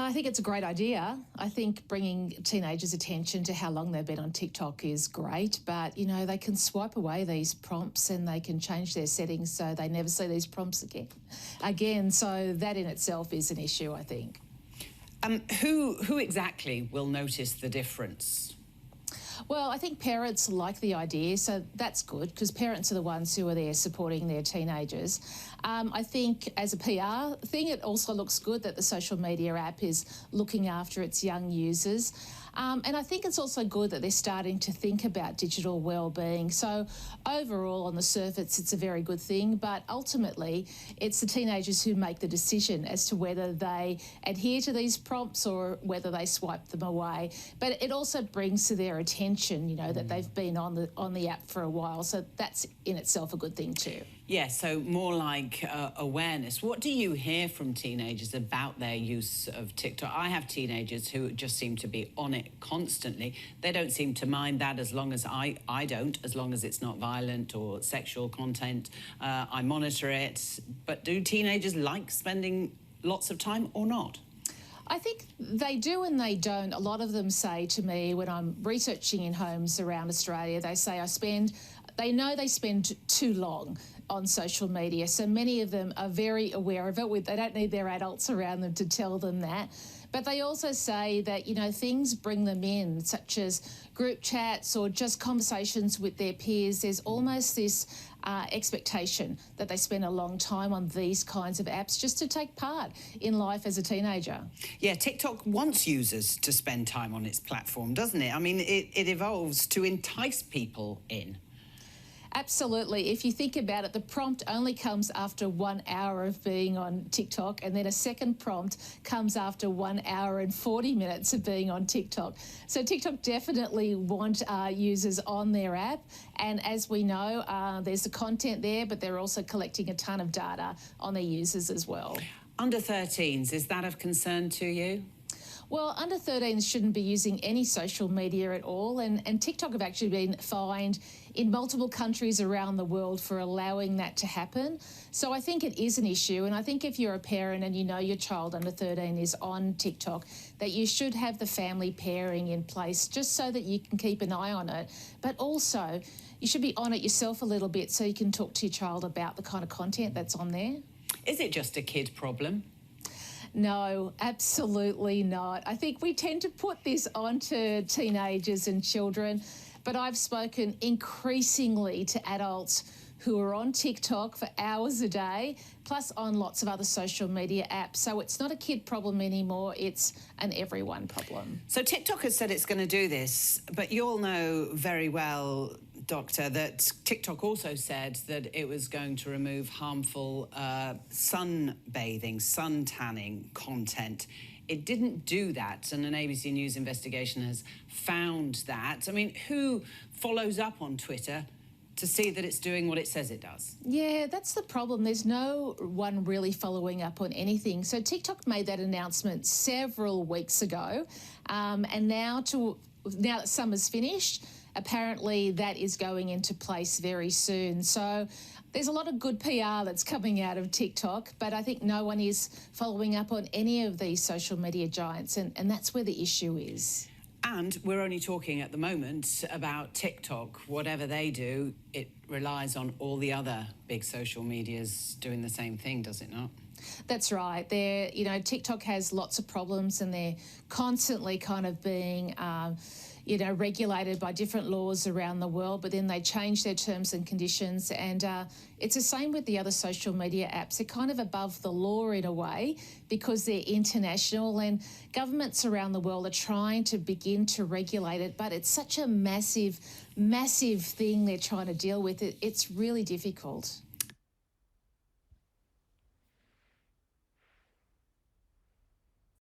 I think it's a great idea. I think bringing teenagers' attention to how long they've been on TikTok is great, but, they can swipe away these prompts and they can change their settings so they never see these prompts again. So that in itself is an issue, I think. Who exactly will notice the difference? Well, I think parents like the idea, so that's good because parents are the ones who are there supporting their teenagers. I think as a PR thing, it also looks good that the social media app is looking after its young users. And I think it's also good that they're starting to think about digital well-being. So overall, on the surface, it's a very good thing, but ultimately, it's the teenagers who make the decision as to whether they adhere to these prompts or whether they swipe them away. But it also brings to their attention, that they've been on the app for a while. So that's in itself a good thing too. Yeah, so more like awareness. What do you hear from teenagers about their use of TikTok? I have teenagers who just seem to be on it constantly. They don't seem to mind that as long as I don't, as long as it's not violent or sexual content. I monitor it. But do teenagers like spending lots of time or not? I think they do and they don't. A lot of them say to me when I'm researching in homes around Australia, they say they know they spend too long on social media. So many of them are very aware of it. They don't need their adults around them to tell them that. But they also say that, things bring them in, such as group chats or just conversations with their peers. There's almost this expectation that they spend a long time on these kinds of apps just to take part in life as a teenager. Yeah, TikTok wants users to spend time on its platform, doesn't it? I mean, it evolves to entice people in. Absolutely. If you think about it, the prompt only comes after 1 hour of being on TikTok, and then a second prompt comes after 1 hour and 40 minutes of being on TikTok. So TikTok definitely want users on their app. And as we know, there's the content there, but they're also collecting a ton of data on their users as well. Under 13s, is that of concern to you? Well, under 13s shouldn't be using any social media at all, and TikTok have actually been fined in multiple countries around the world for allowing that to happen. So I think it is an issue, and I think if you're a parent and you know your child under 13 is on TikTok, that you should have the family pairing in place just so that you can keep an eye on it. But also, you should be on it yourself a little bit so you can talk to your child about the kind of content that's on there. Is it just a kid problem? No, absolutely not. I think we tend to put this onto teenagers and children, but I've spoken increasingly to adults who are on TikTok for hours a day, plus on lots of other social media apps. So it's not a kid problem anymore, it's an everyone problem. So TikTok has said it's going to do this, but you all know very well, Doctor, that TikTok also said that it was going to remove harmful sunbathing, sun tanning content. It didn't do that, and an ABC News investigation has found that. I mean, who follows up on Twitter to see that it's doing what it says it does? Yeah, that's the problem. There's no one really following up on anything. So TikTok made that announcement several weeks ago, and now that summer's finished, apparently that is going into place very soon. So there's a lot of good PR that's coming out of TikTok, but I think no one is following up on any of these social media giants, and that's where the issue is. And we're only talking at the moment about TikTok. Whatever they do, it relies on all the other big social medias doing the same thing, does it not? That's right. TikTok has lots of problems and they're constantly kind of being regulated by different laws around the world, but then they change their terms and conditions. And it's the same with the other social media apps. They're kind of above the law in a way because they're international, and governments around the world are trying to begin to regulate it, but it's such a massive, massive thing they're trying to deal with. It's really difficult.